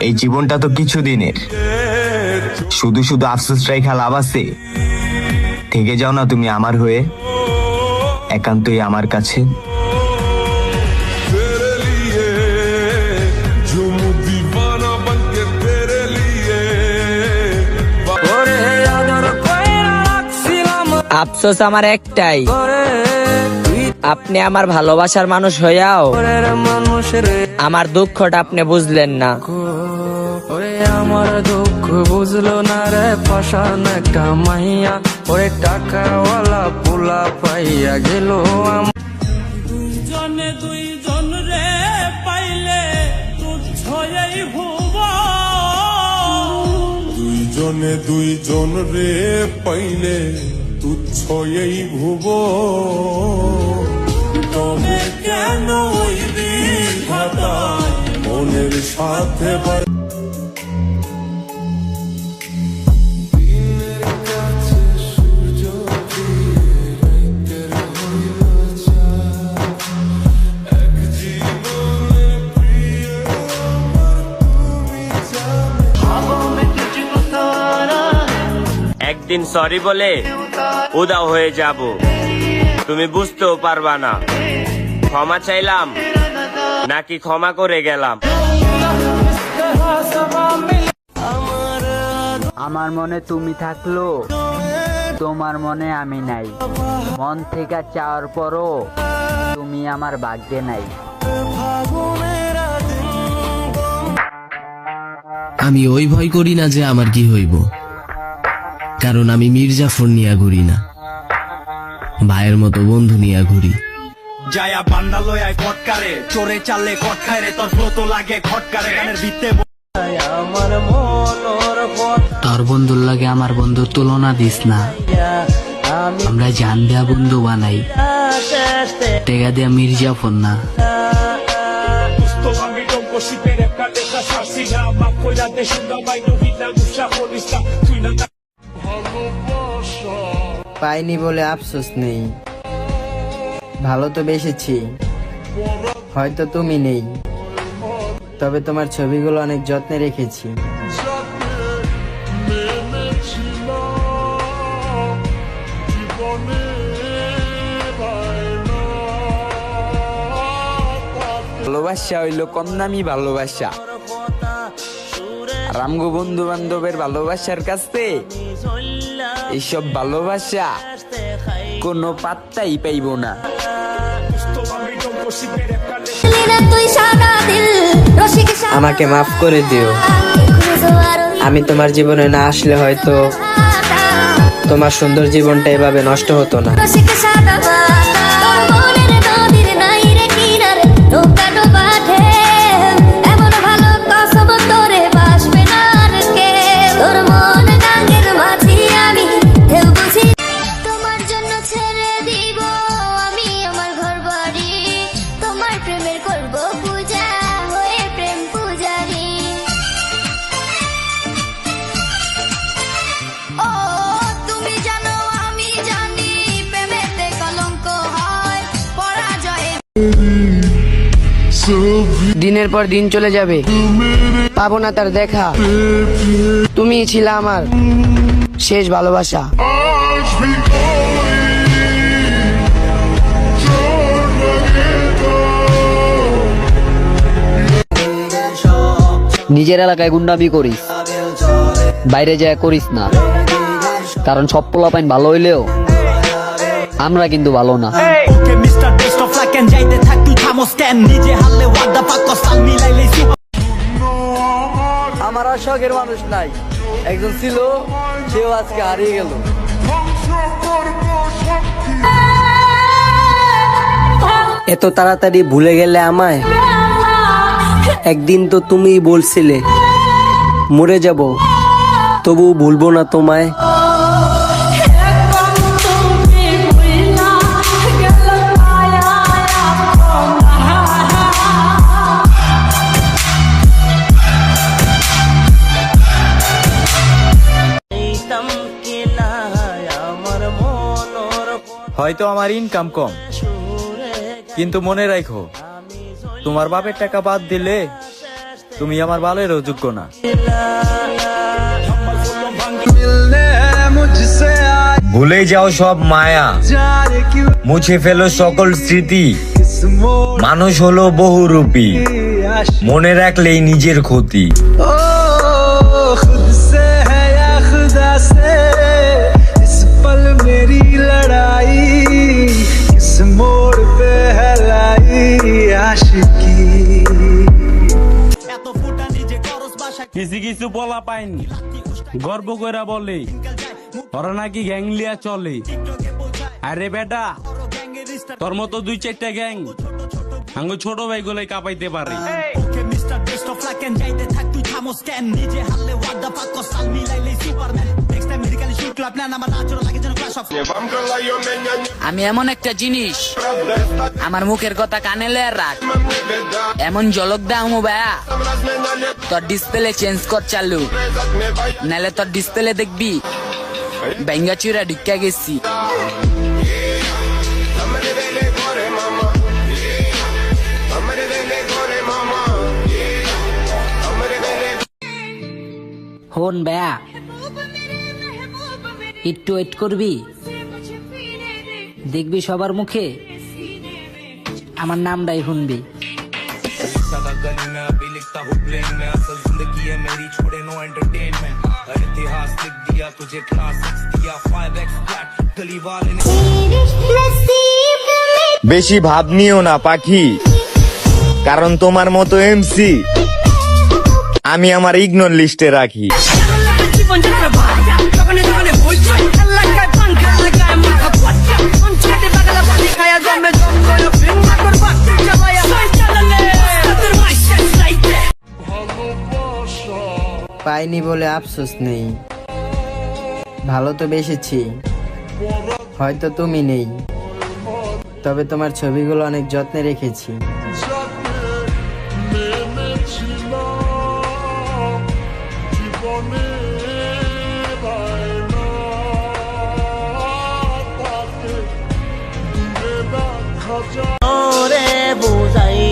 এই জীবনটা তো কিছুদিনের, শুধু শুধু আফসোসটাই লাভ আছে। থেকে যাও না তুমি আমার হয়ে, একান্তই আমার কাছে। আফসোস আমার একটাই, আপনি আমার ভালোবাসার মানুষ হইয়াও আমার দুঃখটা আপনি বুঝলেন না। আমার দুঃখ বুঝলো না রে পাশান একটা মাইয়া, ওরে টাকাওয়ালা পোলা পাইয়া গেল। দুইজনে দুইজন রে পাইলে তুচ্ছ এই ভুবন, দুইজনে দুইজন রে পাইলে তুচ্ছ এই ভুবন। তবে কেন ওই বিধাতায় মনের সাথে একদিন সরি বলে উদাও হয়ে যাব, তুমি বুঝতেও পারবা না ক্ষমা চাইলাম নাকি ক্ষমা করে গেলাম। আমার মনে তুমি থাকলো, তোমার মনে আমি নাই। মন থেকে চাওয়ার পরও তুমি আমার ভাগ্যে নাই। আমি ওই ভয় করি না যে আমার কি হইব, কারণ আমি মির্জাফর নিয়া ঘুরি না, ভাইয়ের মতো বন্ধু নিয়া ঘুরি। যায়া বান্দা লয়ায় ফটকারে, চোরে চাললে কট খায় রে, তোর ফ্লো তো লাগে খটকারে গানের ভিত্তে। তোর বন্ধুর লাগে আমার বন্ধুর তুলনা দিস না, আমরা জান দেয়া বন্ধু বানাই, টেকা দেয়া মির্জাফর না। পাইনি বলে আফসোস নেই, ভালো তো বেসেছি, হয়তো তুমি নেই, তবে তোমার ছবিগুলো অনেক যত্নে রেখেছি। ভালোবাসা হইলো কম দামি ভালোবাসা, আর আমগো বন্ধু বান্ধবের ভালোবাসার কাছে এইসব ভালোবাসা কোনো পাত্তাই পাইব না। আমাকে মাফ করে দিও, আমি তোমার জীবনে না আসলে হয়তো তোমার সুন্দর জীবনটা এভাবে নষ্ট হতো না। দিনের পর দিন চলে যাবে, পাবো না তার দেখা, তুমি ছিলে আমার শেষ ভালোবাসা। নিজের এলাকায় গুন্ডামি করিস, বাইরে যায় করিস না, কারণ সব পোলাপাইন ভালো হইলেও আমরা কিন্তু ভালো না। আমার আর শখের মানুষ নাই, একজন ছিল, সেও আজকে হারিয়ে গেল। এত তাড়াতাড়ি ভুলে গেলে আমায়? একদিন তো তুমি বলছিলে মরে যাব, তবু ভুলবো না তোমায়। হয়তো আমার ইনকাম কম, কিন্তু মনে রাখো তোমার বাপের টাকা বাদ দিলে তুমি আমার ভালোর যোগ্য না। ভুলে যাও সব মায়া, মুছে ফেলো সকল স্মৃতি। মানুষ হলো বহুরূপী, মনে রাখলেই নিজের ক্ষতি। কিছু কিছু বলা পাইনি, গর্ব কইরা বলে ওরা নাকি গ্যাং লিয়া চলে। আরে বেটা, তোর মতো 2-4টা গ্যাং আঙ্গ ছোট ভাই গুলাই কাঁপাইতে পারে। আমি এমন একটা জিনিস, আমার মুখের কথা কানে লে রাখ। এমন ঝলক দাও ভাইয়া, তোর ডিসপ্লে চেঞ্জ কর চালু, নাহলে তোর ডিসপ্লে দেখবি ব্যাঙ্গা চুরা ঢুকা গেছি। হন বেয়া, একটু ওয়েট করবি, দেখবি সবার মুখে আমার নামটাই শুনবি। বেশি ভাব নিও না পাখি, কারণ তোমার মতো এমসি আমি আমার ইগনোর লিস্টে রাখি। পাইনি বলে আফসোস নেই, ভালো তো বেসেছি। হয়তো তুমি নেই, তবে তোমার ছবিগুলো অনেক যত্নে রেখেছি।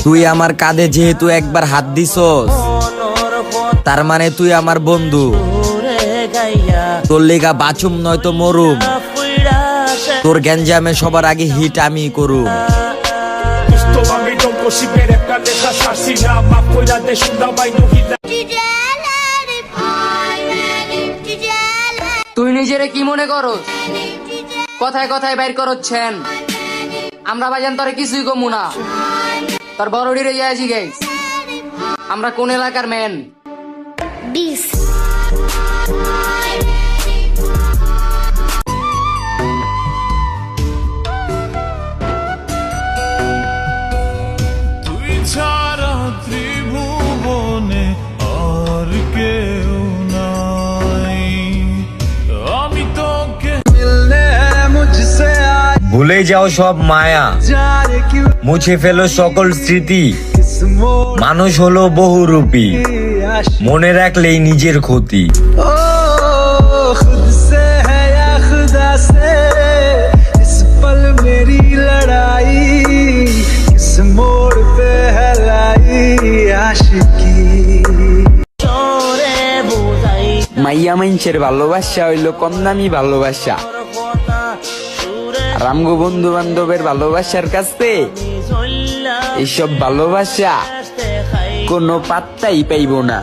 তুই আমার কাঁধে যেহেতু একবার হাত দিছস, তার মানে তুই আমার বন্ধু। তোর লেগা বাচুম নয়তো মরুম, তোর গ্যাঞ্জামে সবার আগে হিট আমি করুম। তুই নিজেরে কি মনে করো? কথায় কথায় বাইর করছেন, আমরা ভাইজান তোরে কিছুই কমু না। তোর বড় ডিরে যাইছি গাইস, আমরা কোন এলাকার ম্যান? তুই ছাড়া ত্রিভুবনে আর কেউ নাই, আমি তোকে ভুলে যাও সব মায়া, মুছে ফেলো সকল স্মৃতি। মানুষ হলো বহুরূপী, মনে রাখলেই নিজের ক্ষতি। মাইয়া মাইনছের ভালোবাসা হইলো কম দামি ভালোবাসা, রামগো বন্ধু বান্ধবের ভালোবাসার কাছে এইসব ভালোবাসা কোনো পাত্তাই পাইব না।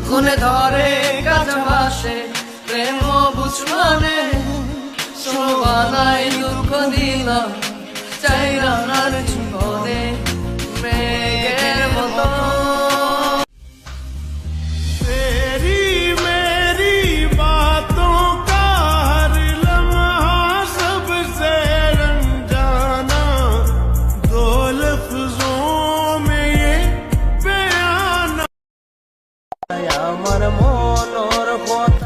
কোনে ধরে কাছে ভাসে প্রেম বুঝমানে, শোভানাই দুঃখ দিলাম চাইরা নার জীবনে মেঘের মতো।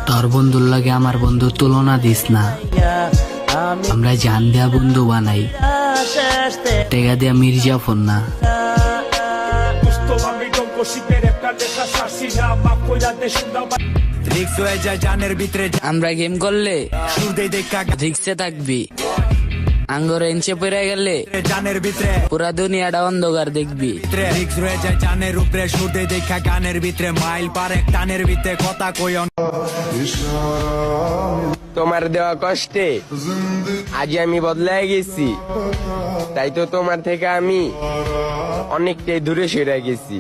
তোর বন্ধুর লাগে আমার বন্ধুর তুলনা দিস না। আমরা জান দেয়া বন্ধু বানাই, টেকা দেয়া মির্জাফর না। Sto amico così per e per le casarsi, ma poi la descenda আমরা গেম করলে রিক্সে থাকবি, আঙ্গরে ইঞ্চে পড়ে গেলে পুরা দুনিয়াটা অন্ধকার দেখবি। তোমার দেওয়া কষ্টে আজ আমি বদলায় গেছি, তাই তো তোমার থেকে আমি অনেকটাই দূরে সরে গেছি।